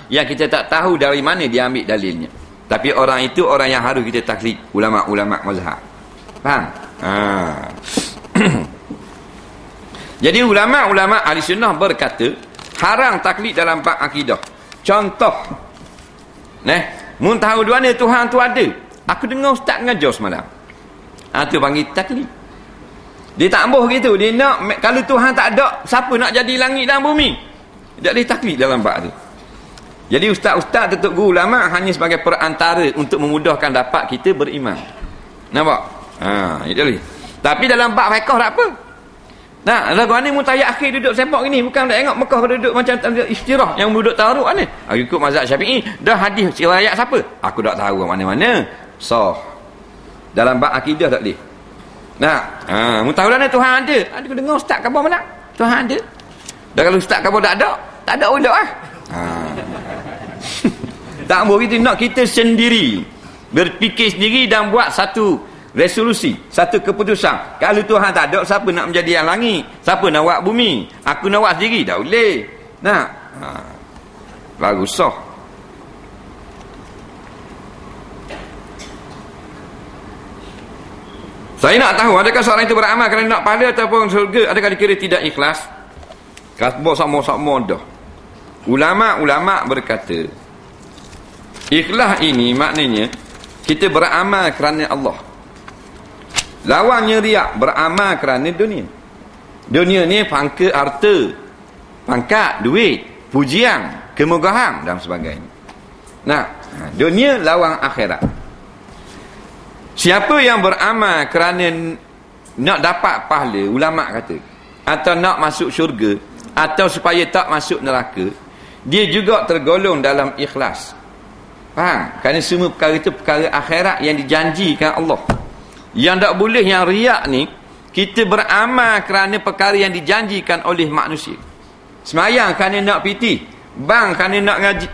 yang kita tak tahu dari mana dia ambil dalilnya. Tapi orang itu orang yang harus kita taklid, ulama-ulama mazhab. Faham? Jadi ulama-ulama ahli sunnah berkata haram taklid dalam bab akidah. Contoh, mun tahu dua ni Tuhan tu ada. Aku dengar ustaz ngajar semalam. Tu panggil taklid. Dia tak ambuh gitu. Dia nak, kalau Tuhan tak ada, siapa nak jadi langit dan bumi? Tak boleh taklid dalam bab tu. Jadi ustaz-ustaz Datuk Guru ulama hanya sebagai perantara untuk memudahkan dapat kita beriman. Nampak? Itu boleh. Tapi dalam bab fiqh tak apa. Nah, lagu ni mutayyak akhir duduk sepak gini, bukan tak tengok Mekah duduk macam istirah yang duduk taruh ni. Ikut mazhab Syafi'i, dah hadis riwayat siapa? Aku tak tahu mana-mana. Dalam bab akidah tak boleh. Mutawallah ni Tuhan ada. Aku dengar ustaz khabar mana? Tuhan ada. Dan kalau ustaz khabar tak ada ulak lah. Tak boleh kita nak kita sendiri berfikir sendiri dan buat satu resolusi, satu keputusan. Kalau Tuhan tak ada, siapa nak menjadi yang langit? Siapa nak buat bumi? Aku nak buat sendiri, tak boleh. Baru sah. Saya nak tahu, adakah seorang itu beramal kerana nak pahala ataupun surga? Adakah dikira tidak ikhlas? Kasbah sama-sama dah. Ulama-ulama berkata, ikhlas ini maknanya kita beramal kerana Allah. Lawannya riak, beramal kerana dunia. Dunia ni pangkat harta, pangkat, duit, pujian, kemegahan dan sebagainya. Dunia lawan akhirat. Siapa yang beramal kerana nak dapat pahala, ulama kata, atau nak masuk syurga, atau supaya tak masuk neraka, dia juga tergolong dalam ikhlas. Faham? Kerana semua perkara itu perkara akhirat yang dijanjikan Allah. Yang tak boleh yang riak ni, kita beramal kerana perkara yang dijanjikan oleh manusia. Semayang kerana nak piti, bank kerana nak gaji,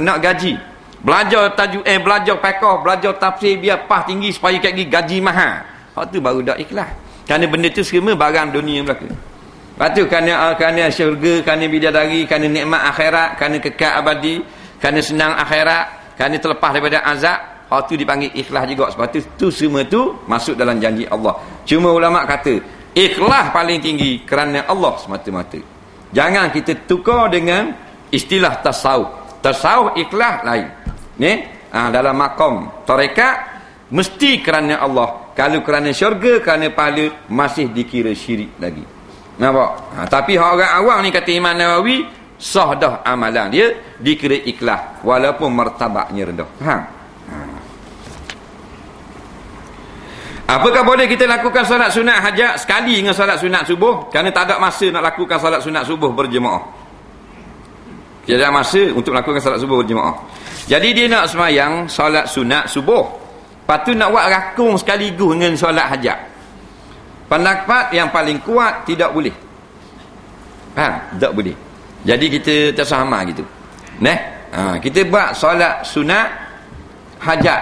nak gaji. Belajar tajuk belajar fiqh, belajar tafsir biar pah tinggi supaya kat gaji mahal. Hak tu baru dak ikhlas. Kerana benda tu semua barang dunia belaka. Lepas tu kerana syurga, kerana bidadari, kerana nikmat akhirat, kerana kekal abadi, kerana senang akhirat, kerana terlepas daripada azab, hak tu dipanggil ikhlas juga. Sebab tu semua tu masuk dalam janji Allah. Cuma ulama kata ikhlas paling tinggi kerana Allah semata-mata. Jangan kita tukar dengan istilah tasawuf. Tasawuf ikhlas lain. Dalam makom tarekat mesti kerana Allah. Kalau kerana syurga, kerana pahala, masih dikira syirik lagi. Nampak? Tapi orang awam ni kata Imam Nawawi, sah dah amalan dia, dikira ikhlas walaupun martabaknya rendah. Faham? Apakah boleh kita lakukan solat sunat hajat sekali dengan solat sunat subuh? Kerana tak ada masa nak lakukan solat sunat subuh berjemaah. Tidak ada masa untuk melakukan solat subuh berjemaah. Jadi dia nak semayang solat sunat subuh, lepas tu nak buat rakung sekaligus dengan solat hajat. Pendapat yang paling kuat tidak boleh. Tak boleh. Jadi kita tersama gitu. Kita buat solat sunat hajat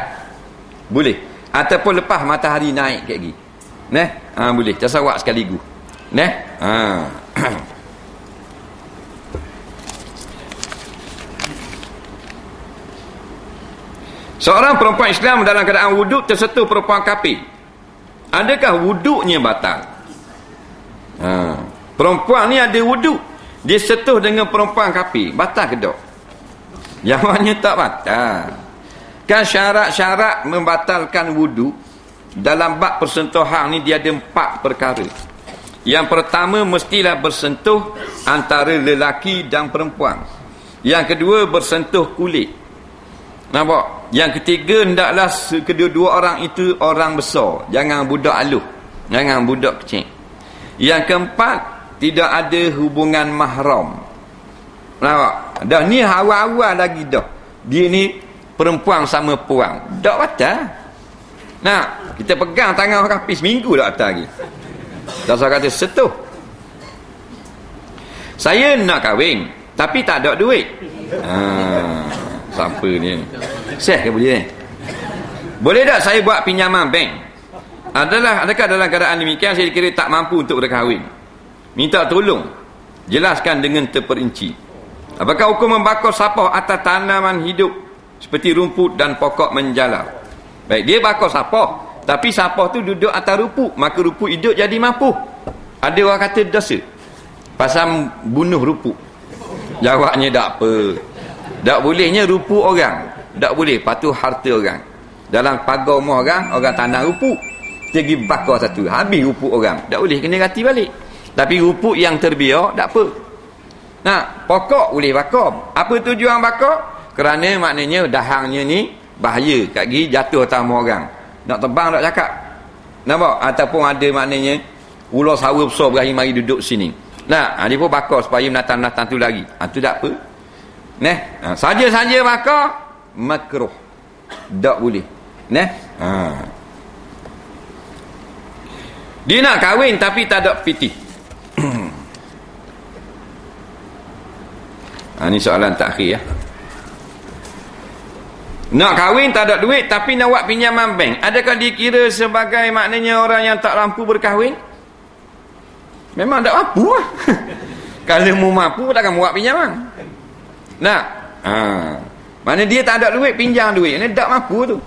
boleh, ataupun lepas matahari naik kayak gini. Boleh tersawak sekaligus. Seorang perempuan Islam dalam keadaan wuduk tersentuh perempuan kafir, adakah wuduknya batal? Perempuan ni ada wuduk, dia sentuh dengan perempuan kafir, batal ke tak? Jawabnya tak batal. Kan syarat-syarat membatalkan wuduk dalam bab persentuhan ni dia ada 4 perkara. Yang pertama, mestilah bersentuh antara lelaki dan perempuan. Yang kedua, bersentuh kulit. Nampak? Yang ketiga, hendaklah kedua-dua orang itu orang besar, jangan budak aluh, jangan budak kecil. Yang keempat, tidak ada hubungan mahram. Nampak? Dah ni awal-awal lagi dah. Dia ni perempuan sama puang. Tak batal. Kita pegang tangan orang kafir seminggu tak batal lagi. Dah saya kata setuh. Saya nak kahwin tapi tak ada duit. Siapa ni? Seh ke boleh? Boleh tak saya buat pinjaman bank? Adakah dalam keadaan demikian saya dikira tak mampu untuk berkahwin? Minta tolong. Jelaskan dengan terperinci. Apakah hukum membakar sapah atas tanaman hidup seperti rumput dan pokok menjalar? Baik, dia bakar sapah, tapi sapah tu duduk atas rumput, maka rumput hidup jadi mampu. Ada orang kata dosa pasal bunuh rumput. Jawabnya tak apa. Tak bolehnya rumput orang. Tak boleh, patuh harta orang. Dalam pagar rumah orang tanam rumput. Dia pergi bakar satu, habis rumput orang. Tak boleh, kena ganti balik. Tapi rumput yang terbiar, tak apa. Nah, pokok boleh bakar. Apa tujuan bakar? Kerana maknanya dahangnya ni bahaya. Kat gigi jatuh atas rumah orang. Nak terbang tak cakap. Nampak? Ataupun ada maknanya ular sawa besar berakhir mari duduk sini. Nah, dia pun bakar supaya menatang-natang tu lagi. Tu tak apa. Saja-saja bakar makruh. Tak boleh. Dia nak kahwin tapi tak ada piti. Ini soalan takhir ya. Nak kahwin tak ada duit tapi nak buat pinjaman bank. Adakah dikira sebagai maknanya orang yang tak mampu berkahwin? Memang tak mampu lah. Kalau mu mampu takkan buat pinjaman. Mana dia tak ada duit, pinjam duit. Ini tak mampu tu.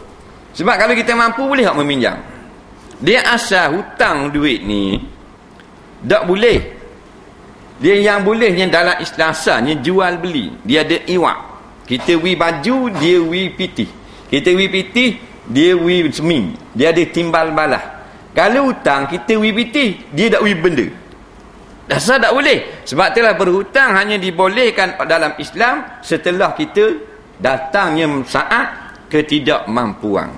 Sebab kalau kita mampu boleh tak meminjam? Dia asal hutang duit ni tak boleh. Dia yang bolehnya dalam Islam asalnya jual beli. Dia ada iwak. Kita wi baju, dia wi pitih. Kita wi pitih, dia wi semi. Dia ada timbal balah. Kalau hutang kita wi pitih, dia tak wi benda. Dasar tak boleh. Sebab itulah berhutang hanya dibolehkan dalam Islam setelah kita datangnya saat ketidakmampuan.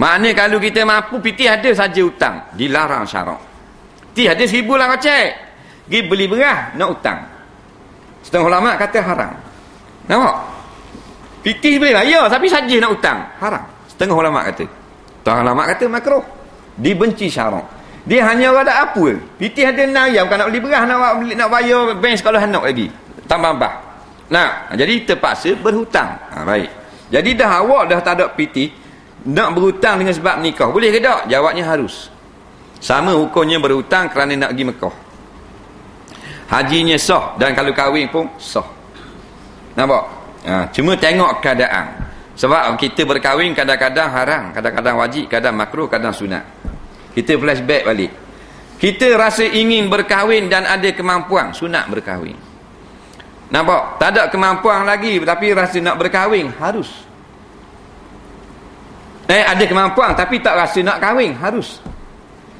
Maknanya kalau kita mampu, pitih ada saja hutang, dilarang syarak. Pitih ada 1,000 lah kocek. Pergi beli beras, nak hutang. Setengah ulama kata haram. Nampak? Pitih boleh bayar, tapi saja nak hutang, haram. Setengah ulama kata. Setengah ulama kata makruh. Dibenci syarak. Dia hanya ada apa? Pitih ada naya, bukan nak beli beras, nak bayar bank sekolah anak lagi. Tambah-tambah. Jadi terpaksa berhutang. Baik. Jadi dah awak dah tak ada pitih, nak berhutang dengan sebab nikah. Boleh ke tak? Jawabnya harus. Sama hukumnya berhutang kerana nak pergi Mekah. Hajinya sah dan kalau kahwin pun sah. Nampak? Cuma tengok keadaan. Sebab kita berkahwin kadang-kadang haram, kadang-kadang wajib, kadang makruh, kadang sunat. Kita flashback balik. Kita rasa ingin berkahwin dan ada kemampuan, sunat berkahwin. Nampak? Tak ada kemampuan lagi tapi rasa nak berkahwin, harus. Ada kemampuan tapi tak rasa nak kahwin, harus.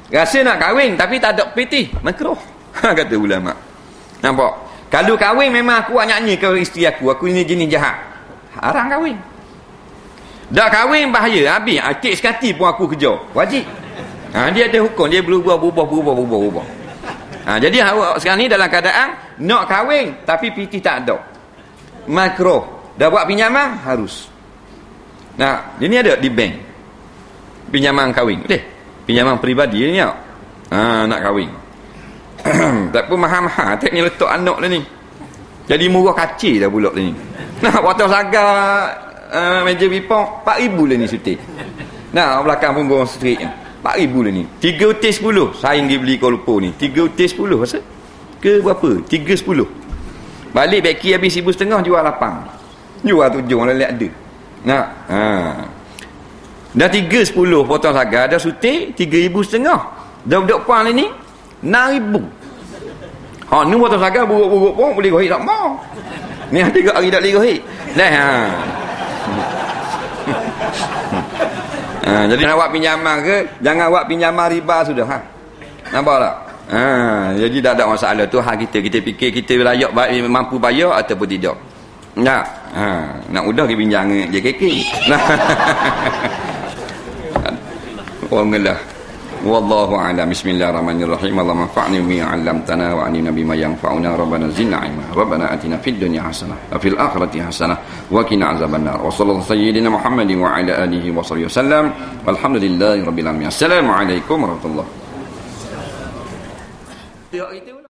Rasa nak kahwin tapi tak ada pitih, makruh. Kata ulama. Nampak? Kalau kahwin memang aku nyanyi ke isteri aku ini jenis jahat. Haram kahwin. Dah kahwin bahaya, habis. Akik sekati pun aku kejar. Wajib. Dia ada hukum, dia berubah. Jadi awak sekarang ni dalam keadaan nak kahwin tapi pitih tak ada. Makruh. Dah buat pinjaman harus. Ini ada di bank. Pinjaman kahwin. Pinjaman peribadi ni tak? Nak kahwin. Tak pun mahal-mahal. Tak ni letak anak dah ni. Jadi murah kacil dah pula ni. Waktu saga meja pipong 4,000 lah ni sutik. Belakang pun borong street 4,000 lah ni. 3 utis 10. Saya pergi beli Kuala Lumpur ni. 3 utis 10 rasa? Ke berapa? 3,10. Balik beki habis 1,500 jual 8. Jual 7 orang lihat ada. Dah 3,10 potong saga. Dah sutik 3,500. Dah duduk puan ni 6,000. Ni potong saga buruk-buruk pun boleh gohit tak mau. Ni ada 3 hari tak boleh gohit. Jadi nak buat pinjaman ke, jangan buat pinjaman riba sudah. Nampak tak? Jadi tak ada masalah tu. Kita fikir kita layak mampu bayar ataupun tidak. Nak udah ke pinjam JKK. Wallah. Wallahu a'lam. Bismillahirrahmanirrahim. Allahumma anfa'ni bima 'allamtana wa 'allimna bima yanfa'una. Rabbana zidna 'ilma. Rabbana atina fid dunya hasanah wa fil akhirati hasanah wa qina azabannar. Wa sallallahu sayyidina Muhammadin wa 'ala alihi wa sahbihi wasallam. Walhamdulillahirabbil alamin. Assalamualaikum warahmatullahi wabarakatuh.